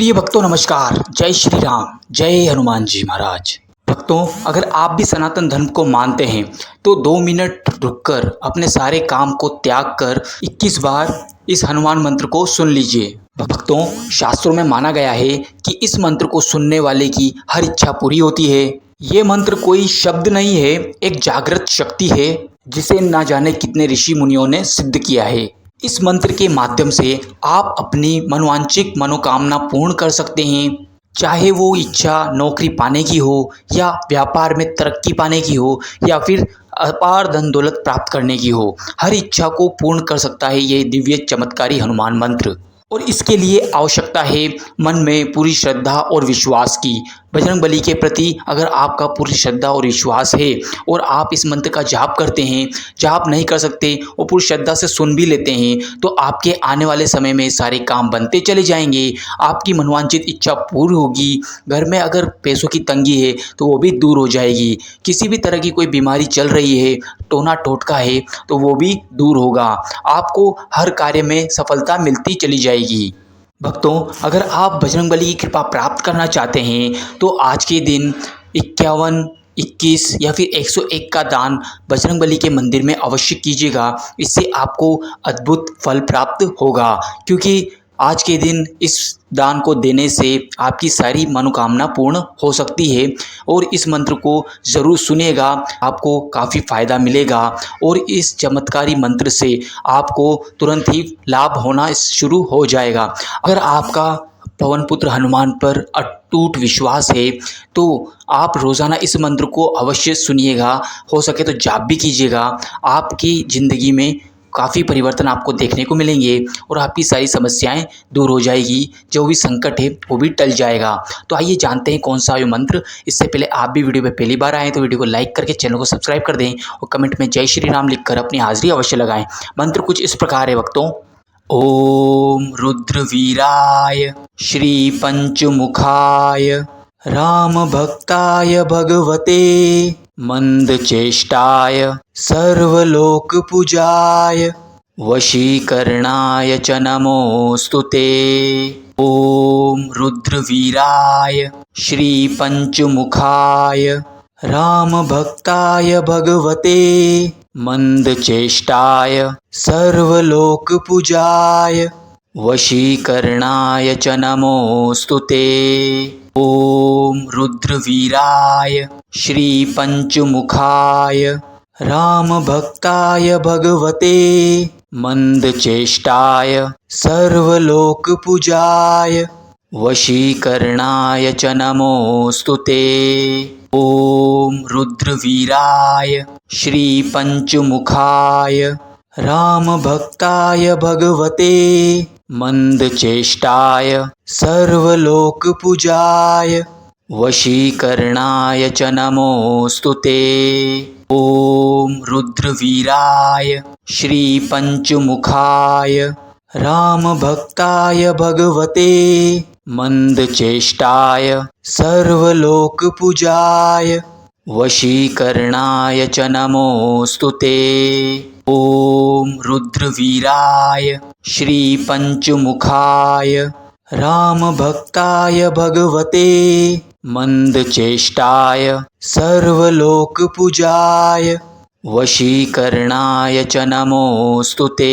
प्रिय भक्तों नमस्कार। जय श्री राम, जय हनुमान जी महाराज। भक्तों, अगर आप भी सनातन धर्म को मानते हैं तो 2 मिनट रुककर अपने सारे काम को त्याग कर 21 बार इस हनुमान मंत्र को सुन लीजिए। भक्तों, शास्त्रों में माना गया है कि इस मंत्र को सुनने वाले की हर इच्छा पूरी होती है। ये मंत्र कोई शब्द नहीं है, एक जागृत शक्ति है जिसे ना जाने कितने ऋषि मुनियों ने सिद्ध किया है। इस मंत्र के माध्यम से आप अपनी मनोवांछित मनोकामना पूर्ण कर सकते हैं, चाहे वो इच्छा नौकरी पाने की हो या व्यापार में तरक्की पाने की हो या फिर अपार धन दौलत प्राप्त करने की हो। हर इच्छा को पूर्ण कर सकता है ये दिव्य चमत्कारी हनुमान मंत्र। और इसके लिए आवश्यकता है मन में पूरी श्रद्धा और विश्वास की। बजरंगबली के प्रति अगर आपका पूरी श्रद्धा और विश्वास है और आप इस मंत्र का जाप करते हैं, जाप नहीं कर सकते और पूरी श्रद्धा से सुन भी लेते हैं, तो आपके आने वाले समय में सारे काम बनते चले जाएंगे। आपकी मनोवांछित इच्छा पूरी होगी। घर में अगर पैसों की तंगी है तो वो भी दूर हो जाएगी। किसी भी तरह की कोई बीमारी चल रही है, टोना टोटका है, तो वो भी दूर होगा। आपको हर कार्य में सफलता मिलती चली जाएगी। भक्तों, अगर आप बजरंगबली की कृपा प्राप्त करना चाहते हैं तो आज के दिन 51, 21 या फिर 101 का दान बजरंगबली के मंदिर में अवश्य कीजिएगा। इससे आपको अद्भुत फल प्राप्त होगा, क्योंकि आज के दिन इस दान को देने से आपकी सारी मनोकामना पूर्ण हो सकती है। और इस मंत्र को ज़रूर सुनिएगा, आपको काफ़ी फायदा मिलेगा और इस चमत्कारी मंत्र से आपको तुरंत ही लाभ होना शुरू हो जाएगा। अगर आपका पवन पुत्र हनुमान पर अटूट विश्वास है तो आप रोज़ाना इस मंत्र को अवश्य सुनिएगा। हो सके तो जाप भी कीजिएगा। आपकी ज़िंदगी में काफ़ी परिवर्तन आपको देखने को मिलेंगे और आपकी सारी समस्याएं दूर हो जाएगी। जो भी संकट है वो भी टल जाएगा। तो आइए जानते हैं कौन सा ये मंत्र। इससे पहले आप भी वीडियो पे पहली बार आए तो वीडियो को लाइक करके चैनल को सब्सक्राइब कर दें और कमेंट में जय श्री राम लिखकर अपनी हाजिरी अवश्य लगाएं। मंत्र कुछ इस प्रकार है भक्तों। ओम रुद्रवीराय श्री पंचमुखाय राम भक्ताय भगवते मंदचेष्टाय सर्वलोक पूजाय वशीकरणाय च नमोस्तुते। ओम रुद्रवीराय श्री पंचमुखाय राम भक्ताय भगवते मंदचेष्टाय सर्वलोक पूजाय वशीकरणाय च नमोस्तुते। ओम रुद्रवीराय श्री पंचमुखाय राम भक्ताय भगवते मंदचेष्टाय सर्वलोक पूजाय वशीकरणाय च नमोस्तुते। ओम रुद्रवीराय श्री पंचमुखाय राम भक्ताय भगवते मंदचेष्टाय सर्वलोक पूजाय वशीकरणाय च नमोस्तुते। ओम रुद्रवीराय श्री पंचमुखाय राम भक्ताय भगवते मंदचेष्टाय सर्वलोक पूजाय वशीकरणाय च नमोस्तुते। ओम रुद्रवीराय श्री पंचमुखाय राम भक्ताय भगवते मंदचेष्टाय सर्वलोक पूजाय वशीकरणाय च नमोस्तुते।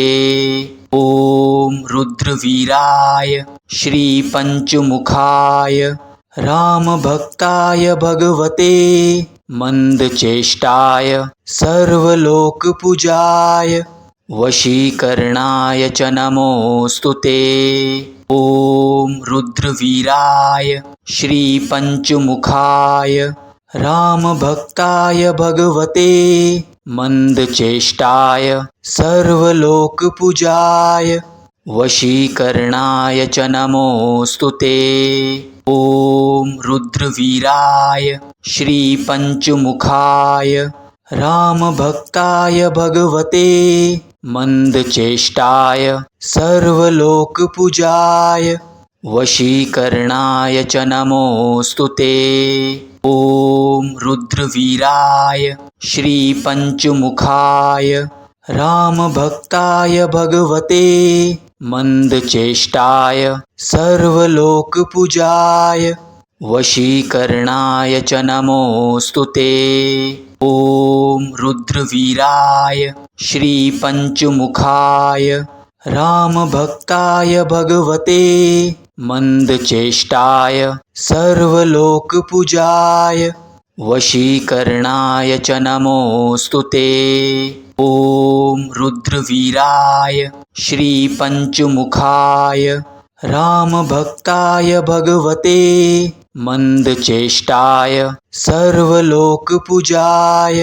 ओम रुद्रवीराय श्री पंचमुखाय राम भक्ताय भगवते मंदचेष्टाय सर्वलोक पूजाय वशीकरणाय च नमोस्तुते। ओम रुद्रवीराय श्री पंचमुखाय राम भक्ताय भगवते मंदचेष्टाय सर्वलोक पूजाय वशीकरणाय च नमोस्तुते। ओम रुद्रवीराय श्री पंचमुखाय राम भक्ताय भगवते मंदचेष्टाय सर्वलोक पूजाय वशीकरणाय च नमोस्तुते। ओम रुद्रवीराय श्री पंचमुखाय राम भक्ताय भगवते मंदचेष्टाय सर्वलोकपूजाय वशीकरणाय च नमोऽस्तु ते। ॐ रुद्रवीराय श्रीपञ्चमुखाय रामभक्ताय भगवते मंदचेष्टाय सर्वलोकपूजाय वशीकरणाय च नमोऽस्तु ते। ॐ रुद्रवीराय श्रीपञ्चमुखाय रामभक्ताय भगवते मंदचेष्टाय सर्वलोकपूजाय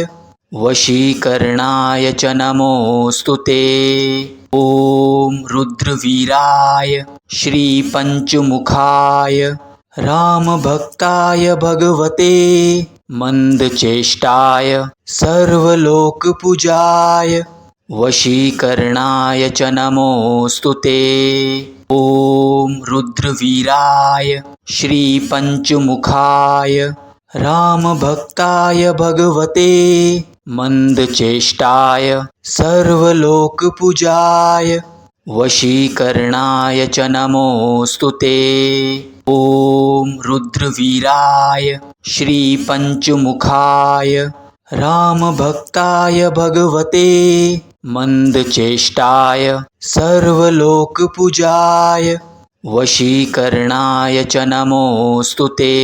वशीकरणाय च नमोऽस्तु ते। ॐ रुद्रवीराय श्रीपञ्चमुखाय रामभक्ताय भगवते मंदचेष्टाय सर्वलोकपूजाय वशीकरणाय च नमोऽस्तु ते। ॐ रुद्रवीराय श्रीपञ्चमुखाय रामभक्ताय भगवते मंदचेष्टाय सर्वलोकपूजाय वशीकरणाय च नमोऽस्तु ते। ॐ रुद्रवीराय श्रीपञ्चमुखाय रामभक्ताय भगवते मंदचेष्टाय सर्वलोकपूजाय वशीकरणाय च नमोऽस्तु ते। ॐ रुद्रवीराय श्रीपञ्चमुखाय रामभक्ताय भगवते मंदचेष्टाय सर्वलोकपूजाय वशीकरणाय च नमोऽस्तु ते। ॐ रुद्रवीराय श्रीपञ्चमुखाय रामभक्ताय भगवते मंदचेष्टाय सर्वलोकपूजाय वशीकरणाय च नमोऽस्तु ते।